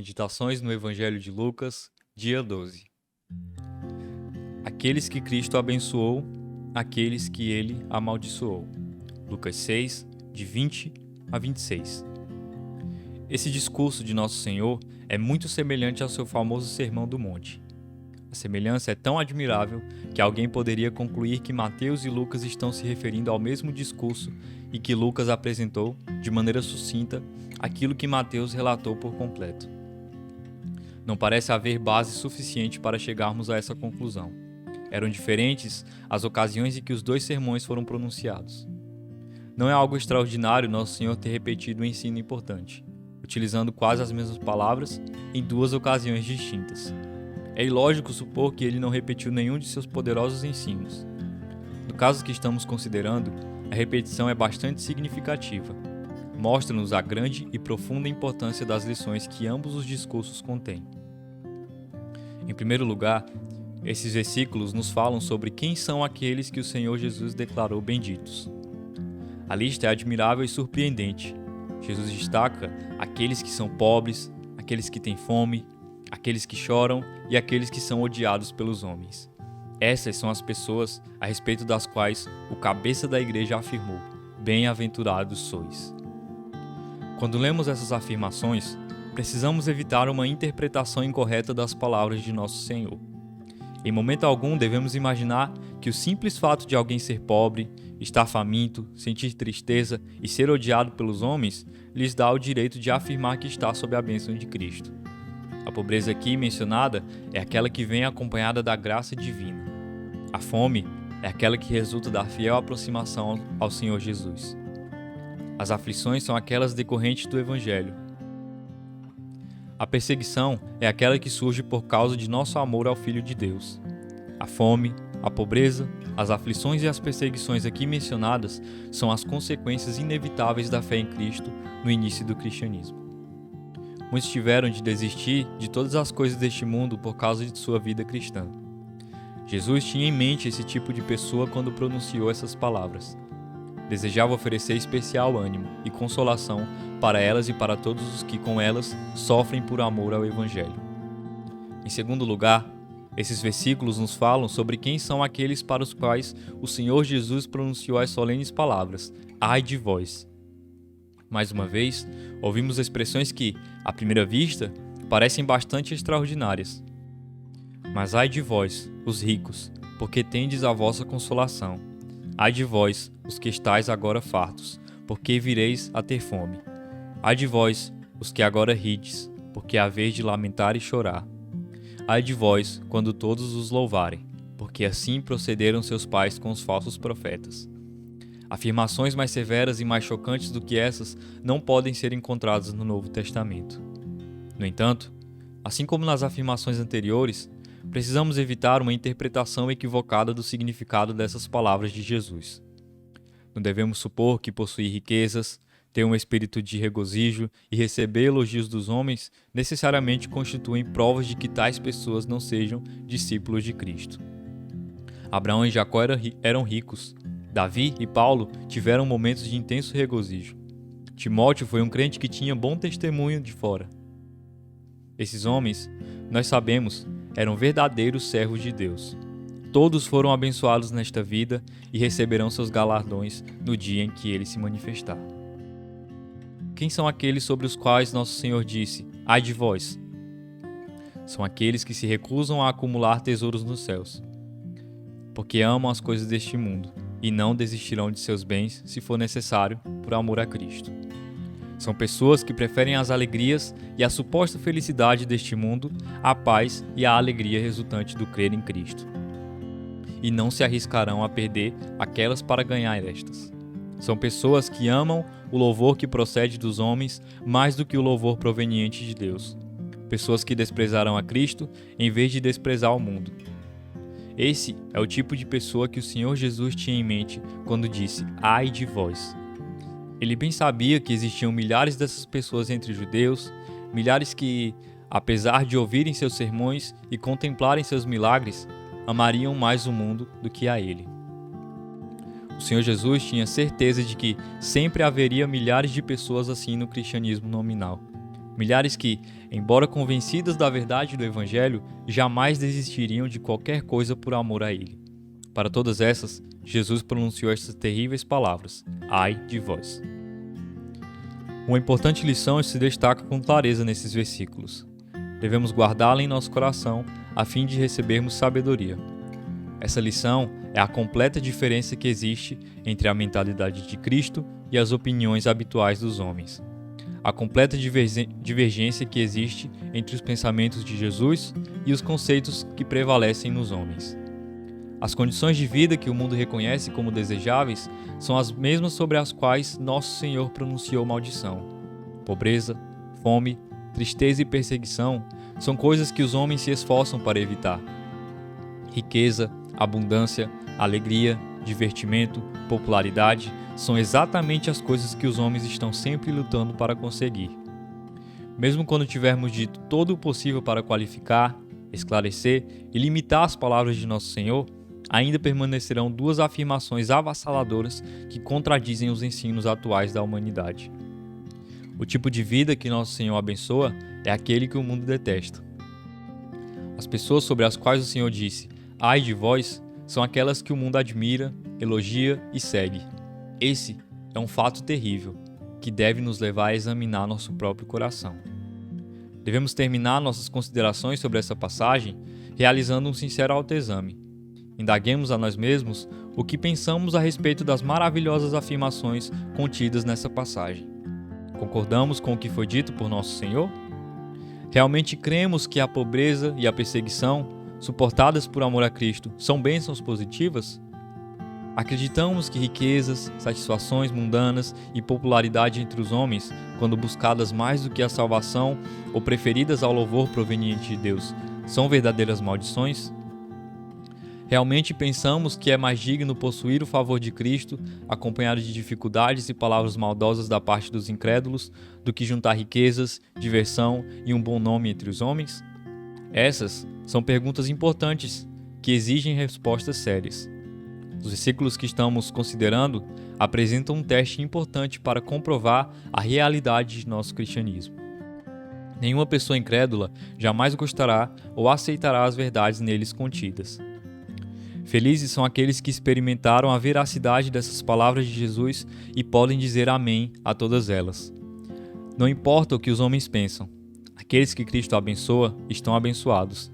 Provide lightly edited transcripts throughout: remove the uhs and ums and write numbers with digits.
Meditações no Evangelho de Lucas, dia 12. Aqueles que Cristo abençoou, aqueles que ele amaldiçoou. Lucas 6, de 20 a 26. Esse discurso de Nosso Senhor é muito semelhante ao seu famoso Sermão do Monte. A semelhança é tão admirável que alguém poderia concluir que Mateus e Lucas estão se referindo ao mesmo discurso e que Lucas apresentou, de maneira sucinta, aquilo que Mateus relatou por completo. Não parece haver base suficiente para chegarmos a essa conclusão. Eram diferentes as ocasiões em que os dois sermões foram pronunciados. Não é algo extraordinário Nosso Senhor ter repetido um ensino importante, utilizando quase as mesmas palavras em duas ocasiões distintas. É ilógico supor que ele não repetiu nenhum de seus poderosos ensinos. No caso que estamos considerando, a repetição é bastante significativa. Mostra-nos a grande e profunda importância das lições que ambos os discursos contêm. Em primeiro lugar, esses versículos nos falam sobre quem são aqueles que o Senhor Jesus declarou benditos. A lista é admirável e surpreendente. Jesus destaca aqueles que são pobres, aqueles que têm fome, aqueles que choram e aqueles que são odiados pelos homens. Essas são as pessoas a respeito das quais o cabeça da igreja afirmou: bem-aventurados sois. Quando lemos essas afirmações, precisamos evitar uma interpretação incorreta das palavras de Nosso Senhor. Em momento algum devemos imaginar que o simples fato de alguém ser pobre, estar faminto, sentir tristeza e ser odiado pelos homens lhes dá o direito de afirmar que está sob a bênção de Cristo. A pobreza aqui mencionada é aquela que vem acompanhada da graça divina. A fome é aquela que resulta da fiel aproximação ao Senhor Jesus. As aflições são aquelas decorrentes do Evangelho. A perseguição é aquela que surge por causa de nosso amor ao Filho de Deus. A fome, a pobreza, as aflições e as perseguições aqui mencionadas são as consequências inevitáveis da fé em Cristo no início do cristianismo. Muitos tiveram de desistir de todas as coisas deste mundo por causa de sua vida cristã. Jesus tinha em mente esse tipo de pessoa quando pronunciou essas palavras. Desejava oferecer especial ânimo e consolação para elas e para todos os que com elas sofrem por amor ao Evangelho. Em segundo lugar, esses versículos nos falam sobre quem são aqueles para os quais o Senhor Jesus pronunciou as solenes palavras: ai de vós. Mais uma vez, ouvimos expressões que, à primeira vista, parecem bastante extraordinárias. Mas ai de vós, os ricos, porque tendes a vossa consolação. Ai de vós, os que estáis agora fartos, porque vireis a ter fome. Ai de vós, os que agora rides, porque haveis de lamentar e chorar. Ai de vós, quando todos os louvarem, porque assim procederam seus pais com os falsos profetas. Afirmações mais severas e mais chocantes do que essas não podem ser encontradas no Novo Testamento. No entanto, assim como nas afirmações anteriores, precisamos evitar uma interpretação equivocada do significado dessas palavras de Jesus. Não devemos supor que possuir riquezas, ter um espírito de regozijo e receber elogios dos homens necessariamente constituem provas de que tais pessoas não sejam discípulos de Cristo. Abraão e Jacó eram ricos. Davi e Paulo tiveram momentos de intenso regozijo. Timóteo foi um crente que tinha bom testemunho de fora. Esses homens, nós sabemos, eram verdadeiros servos de Deus. Todos foram abençoados nesta vida e receberão seus galardões no dia em que ele se manifestar. Quem são aqueles sobre os quais nosso Senhor disse: ai de vós? São aqueles que se recusam a acumular tesouros nos céus, porque amam as coisas deste mundo e não desistirão de seus bens, se for necessário, por amor a Cristo. São pessoas que preferem as alegrias e a suposta felicidade deste mundo à paz e à alegria resultante do crer em Cristo. E não se arriscarão a perder aquelas para ganhar estas. São pessoas que amam o louvor que procede dos homens mais do que o louvor proveniente de Deus. Pessoas que desprezarão a Cristo em vez de desprezar o mundo. Esse é o tipo de pessoa que o Senhor Jesus tinha em mente quando disse: ai de vós. Ele bem sabia que existiam milhares dessas pessoas entre os judeus, milhares que, apesar de ouvirem seus sermões e contemplarem seus milagres, amariam mais o mundo do que a ele. O Senhor Jesus tinha certeza de que sempre haveria milhares de pessoas assim no cristianismo nominal, Milhares que, embora convencidas da verdade do Evangelho, jamais desistiriam de qualquer coisa por amor a ele. Para todas essas, Jesus pronunciou estas terríveis palavras: ai de vós. Uma importante lição se destaca com clareza nesses versículos. Devemos guardá-la em nosso coração a fim de recebermos sabedoria. Essa lição é a completa diferença que existe entre a mentalidade de Cristo e as opiniões habituais dos homens. A completa divergência que existe entre os pensamentos de Jesus e os conceitos que prevalecem nos homens. As condições de vida que o mundo reconhece como desejáveis são as mesmas sobre as quais Nosso Senhor pronunciou maldição. Pobreza, fome, tristeza e perseguição são coisas que os homens se esforçam para evitar. Riqueza, abundância, alegria, divertimento, popularidade são exatamente as coisas que os homens estão sempre lutando para conseguir. Mesmo quando tivermos dito todo o possível para qualificar, esclarecer e limitar as palavras de Nosso Senhor, ainda permanecerão duas afirmações avassaladoras que contradizem os ensinos atuais da humanidade. O tipo de vida que Nosso Senhor abençoa é aquele que o mundo detesta. As pessoas sobre as quais o Senhor disse: ai de vós, são aquelas que o mundo admira, elogia e segue. Esse é um fato terrível, que deve nos levar a examinar nosso próprio coração. Devemos terminar nossas considerações sobre essa passagem realizando um sincero autoexame. Indaguemos a nós mesmos o que pensamos a respeito das maravilhosas afirmações contidas nessa passagem. Concordamos com o que foi dito por Nosso Senhor? Realmente cremos que a pobreza e a perseguição, suportadas por amor a Cristo, são bênçãos positivas? Acreditamos que riquezas, satisfações mundanas e popularidade entre os homens, quando buscadas mais do que a salvação ou preferidas ao louvor proveniente de Deus, são verdadeiras maldições? Realmente pensamos que é mais digno possuir o favor de Cristo, acompanhado de dificuldades e palavras maldosas da parte dos incrédulos, do que juntar riquezas, diversão e um bom nome entre os homens? Essas são perguntas importantes que exigem respostas sérias. Os versículos que estamos considerando apresentam um teste importante para comprovar a realidade de nosso cristianismo. Nenhuma pessoa incrédula jamais gostará ou aceitará as verdades neles contidas. Felizes são aqueles que experimentaram a veracidade dessas palavras de Jesus e podem dizer amém a todas elas. Não importa o que os homens pensam, aqueles que Cristo abençoa estão abençoados.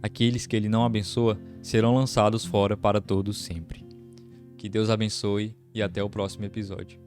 Aqueles que Ele não abençoa serão lançados fora para todos sempre. Que Deus abençoe e até o próximo episódio.